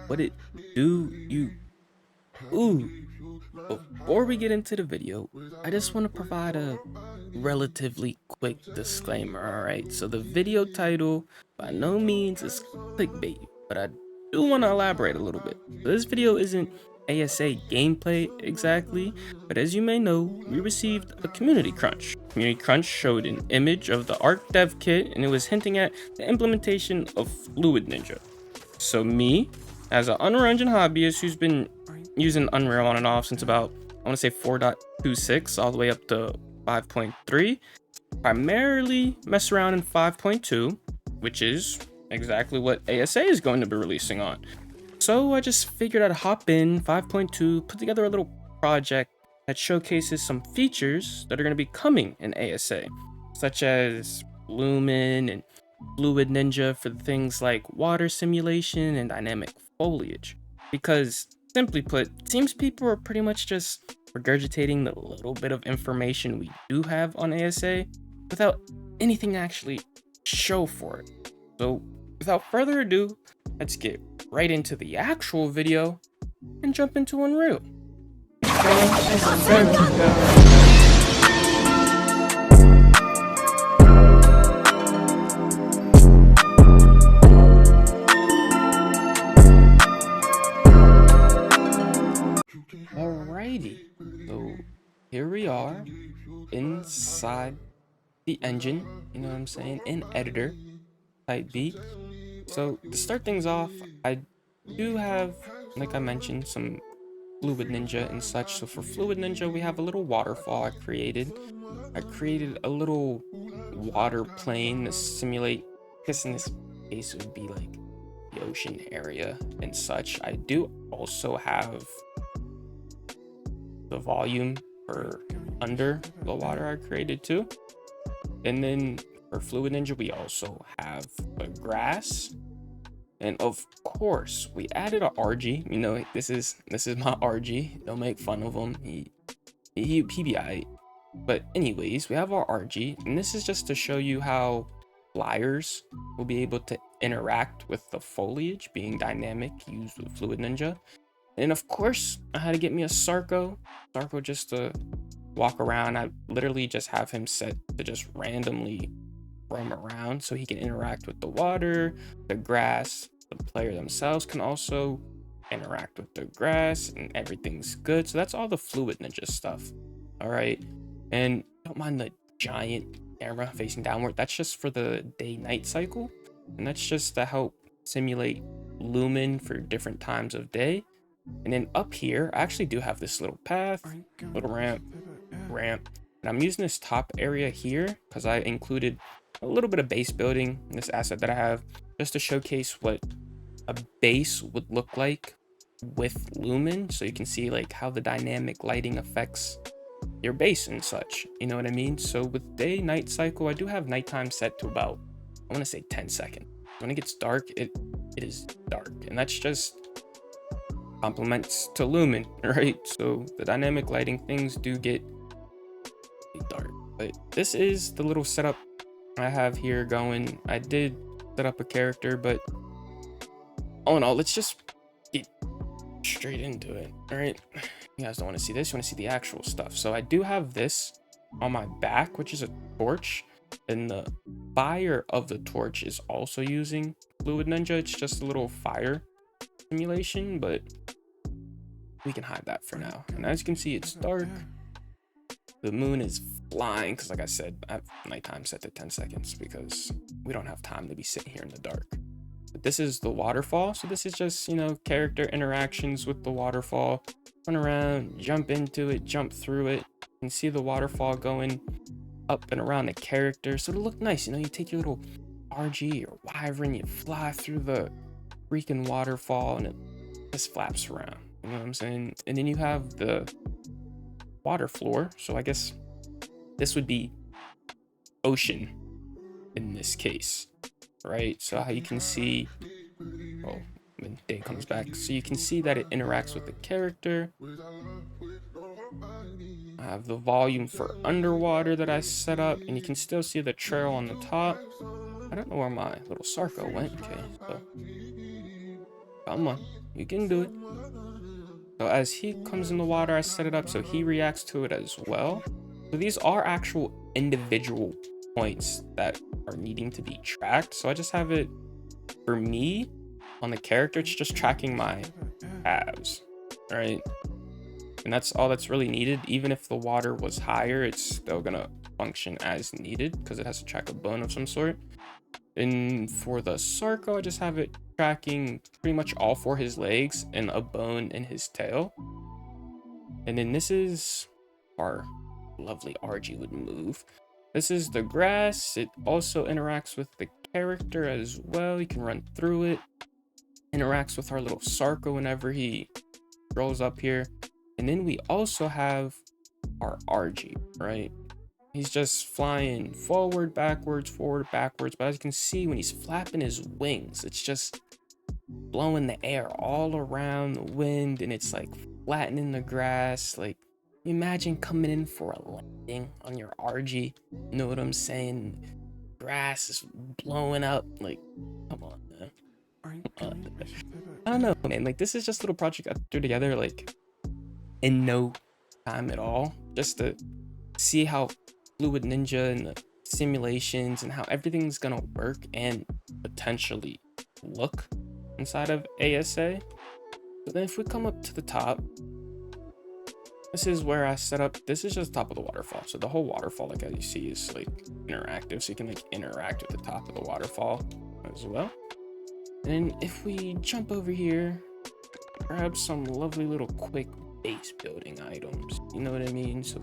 What it do, you? Ooh, before we get into the video, I just want to provide a relatively quick disclaimer, alright? So the video title by no means is clickbait, but I do want to elaborate a little bit. So this video isn't ASA gameplay exactly, but as you may know, we received a community crunch. Community crunch showed an image of the Arc Dev kit and it was hinting at the implementation of Fluid Ninja. So me, as an Unreal Engine hobbyist who's been using Unreal on and off since about, I want to say 4.26 all the way up to 5.3, primarily mess around in 5.2, which is exactly what ASA is going to be releasing on. So I just figured I'd hop in 5.2, put together a little project that showcases some features that are going to be coming in ASA, such as Lumen and Fluid Ninja for things like water simulation and dynamic foliage. Because, simply put, it seems people are pretty much just regurgitating the little bit of information we do have on ASA without anything to actually show for it. So, without further ado, let's get right into the actual video and jump into Unreal. Alrighty, so here we are inside the engine, you know what I'm saying, in editor type beat. So to start things off, I do have, like I mentioned, some Fluid Ninja and such. So for Fluid Ninja, we have a little waterfall I created. I created a little water plane to simulate, I guess in this case it would be like the ocean area and such. I do also have the volume for under the water I created too. And then for Fluid Ninja, we also have the grass. And of course, we added a RG. You know, this is my RG. Don't make fun of him. He be alright. But anyways, we have our RG, and this is just to show you how flyers will be able to interact with the foliage being dynamic used with Fluid Ninja. And of course, I had to get me a Sarco just to walk around. I literally just have him set to just randomly roam around so he can interact with the water, the grass. The player themselves can also interact with the grass, and everything's good. So that's all the Fluid Ninja stuff. All right, and don't mind the giant camera facing downward. That's just for the day-night cycle, and that's just to help simulate Lumen for different times of day. And then up here, I actually do have this little path, little ramp, and I'm using this top area here because I included a little bit of base building in this asset that I have just to showcase what a base would look like with Lumen, so you can see like how the dynamic lighting affects your base and such, you know what I mean? So with day night cycle, I do have nighttime set to about, I want to say 10 seconds. When it gets dark, it is dark, and that's just compliments to Lumen, right? So the dynamic lighting things do get dark, but this is the little setup I have here going. I did set up a character, but all in all, let's just get straight into it. All right, you guys don't want to see this, you want to see the actual stuff. So I do have this on my back, which is a torch, and the fire of the torch is also using Fluid Ninja. It's just a little fire simulation, but we can hide that for now. And as you can see, it's dark. The moon is flying because, like I said, I have nighttime set to 10 seconds because we don't have time to be sitting here in the dark. But this is the waterfall. So this is just, you know, character interactions with the waterfall. Run around, jump into it, jump through it. You can see the waterfall going up and around the character. So it'll look nice. You know, you take your little RG or Wyvern, you fly through the freaking waterfall and it just flaps around. You know what I'm saying? And then you have the water floor, so I guess this would be ocean in this case, right? So how you can see, oh, when day comes back, so you can see that it interacts with the character. I have the volume for underwater that I set up, and you can still see the trail on the top. I don't know where my little Sarco went. Okay, so Come on, you can do it. So as he comes in the water, I set it up so he reacts to it as well. So these are actual individual points that are needing to be tracked. So I just have it, for me, on the character, it's just tracking my halves, right? And that's all that's really needed. Even if the water was higher, it's still gonna function as needed because it has to track a bone of some sort. And for the Sarco, I just have it tracking pretty much all 4 his legs and a bone in his tail. And then this is our lovely RG would move. This is the grass. It also interacts with the character as well. You can run through it. Interacts with our little Sarco whenever he rolls up here. And then we also have our RG, right? He's just flying forward, backwards, but as you can see, when he's flapping his wings, it's just blowing the air all around the wind, and it's like flattening the grass. Like, imagine coming in for a landing on your RG. You know what I'm saying? Grass is blowing up. Like, come on, man. I don't know, man. Like, this is just a little project I threw together, like, in no time at all, just to see how Fluid Ninja and the simulations and how everything's gonna work and potentially look inside of ASA. So then if we come up to the top, this is where I set up, this is just the top of the waterfall. So the whole waterfall, like as you see, is like interactive. So you can like interact with the top of the waterfall as well. And if we jump over here, grab some lovely little quick base building items, you know what I mean? So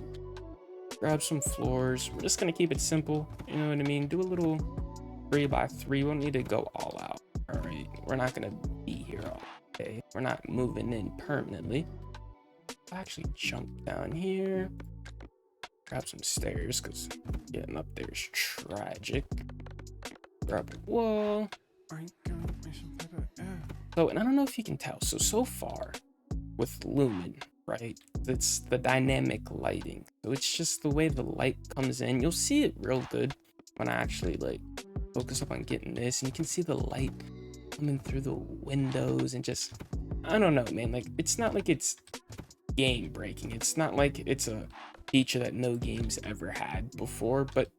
grab some floors. We're just gonna keep it simple, you know what I mean? Do a little 3x3. We don't need to go all out. All right, we're not gonna be here all day. We're not moving in permanently. I'll actually jump down here, grab some stairs because getting up there is tragic. Grab a wall. So, and I don't know if you can tell, so far with Lumen, right, it's the dynamic lighting. So it's just the way the light comes in. You'll see it real good when I actually like focus up on getting this, and you can see the light coming through the windows and just, I don't know, man. Like, it's not like it's game breaking. It's not like it's a feature that no game's ever had before, but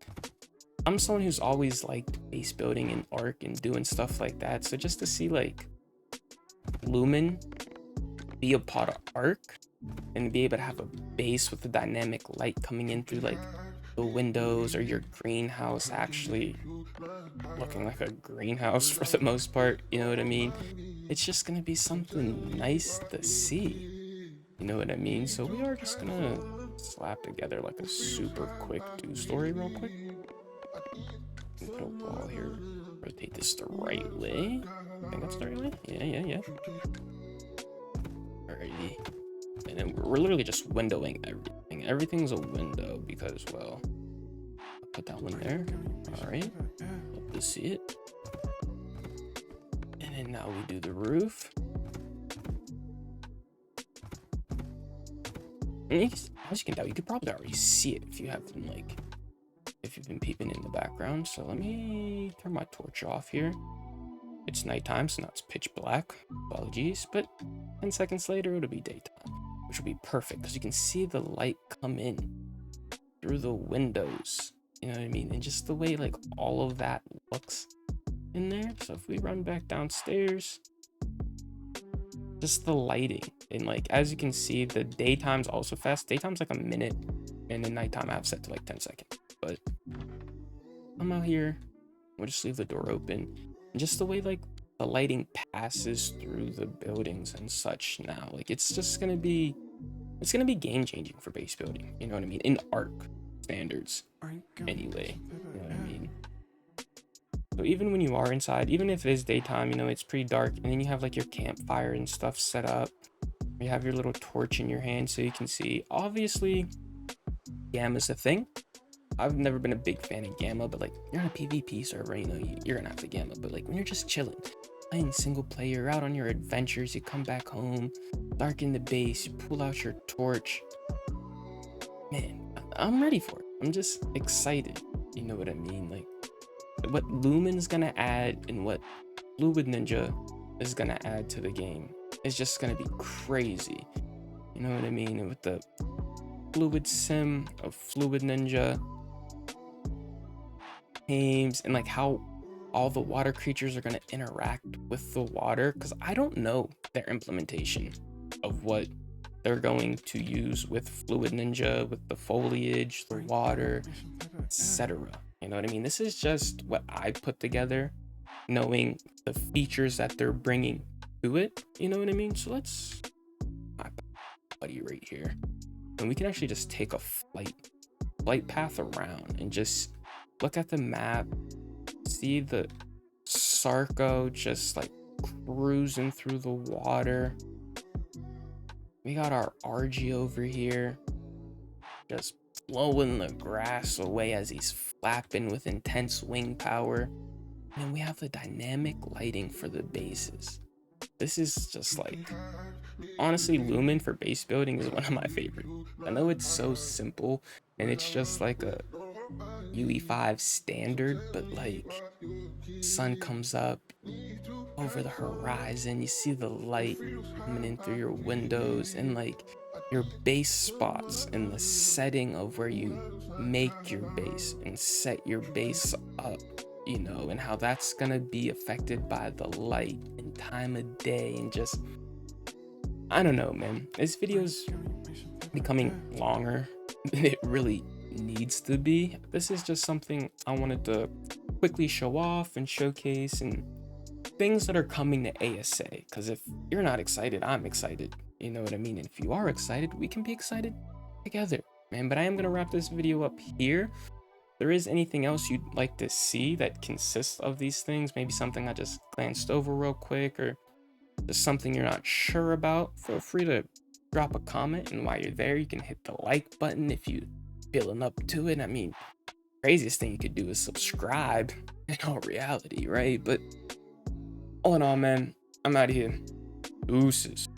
I'm someone who's always liked base building and Arc and doing stuff like that. So just to see like Lumen be a part of Arc and be able to have a base with the dynamic light coming in through like the windows, or your greenhouse actually looking like a greenhouse for the most part, you know what I mean? It's just gonna be something nice to see, you know what I mean? So we are just gonna slap together like a super quick 2-story real quick. Put a wall here, rotate this the right way. I think that's the right way. Yeah. Alrighty. And then we're literally just windowing everything. Everything's a window because, well, I'll put that one there. Alright. Love to see it. And then now we do the roof. And as you can tell, you could probably already see it if you have been like, if you've been peeping in the background. So let me turn my torch off here. It's nighttime, so now it's pitch black. Apologies, but 10 seconds later, it'll be daytime, which will be perfect because you can see the light come in through the windows. You know what I mean? And just the way like all of that looks in there. So if we run back downstairs, just the lighting, and like as you can see, the daytime's also fast. Daytime's like a minute, and then nighttime I have set to like 10 seconds. But I'm out here, we'll just leave the door open, and just the way like the lighting passes through the buildings and such now, like it's gonna be game changing for base building, you know what I mean, in Arc standards anyway, you know what I mean? So even when you are inside, even if it is daytime, you know, it's pretty dark, and then you have like your campfire and stuff set up, you have your little torch in your hand so you can see. Obviously gamma's a thing. I've never been a big fan of gamma, but like you're on a PvP server, you know, you're gonna have the gamma. But like when you're just chilling, playing single player, out on your adventures, you come back home, darken the base, you pull out your torch. Man, I'm ready for it. I'm just excited. You know what I mean? Like what Lumen's gonna add and what Fluid Ninja is gonna add to the game. It's just gonna be crazy. You know what I mean? And with the fluid sim of Fluid Ninja games, and like how all the water creatures are going to interact with the water, because I don't know their implementation of what they're going to use with Fluid Ninja, with the foliage, the water, etc. You know what I mean? This is just what I put together, knowing the features that they're bringing to it. You know what I mean? So let's buddy right here, and we can actually just take a flight path around and just look at the map, see the Sarco just like cruising through the water. We got our RG over here just blowing the grass away as he's flapping with intense wing power. And we have the dynamic lighting for the bases. This is just like, honestly, Lumen for base building is one of my favorites. I know it's so simple and it's just like a UE5 standard, but like sun comes up over the horizon, you see the light coming in through your windows, and like your base spots and the setting of where you make your base and set your base up, you know, and how that's gonna be affected by the light and time of day. And just, I don't know, man, this video's becoming longer than it really needs to be. This is just something I wanted to quickly show off and showcase, and things that are coming to ASA, because if you're not excited, I'm excited. You know what I mean? And if you are excited, we can be excited together, man. But I am gonna wrap this video up here. If there is anything else you'd like to see that consists of these things, maybe something I just glanced over real quick, or just something you're not sure about, feel free to drop a comment. And while you're there, you can hit the like button if you feeling up to it. I mean, craziest thing you could do is subscribe in all reality, right? But all in all, man, I'm out of here. Deuces.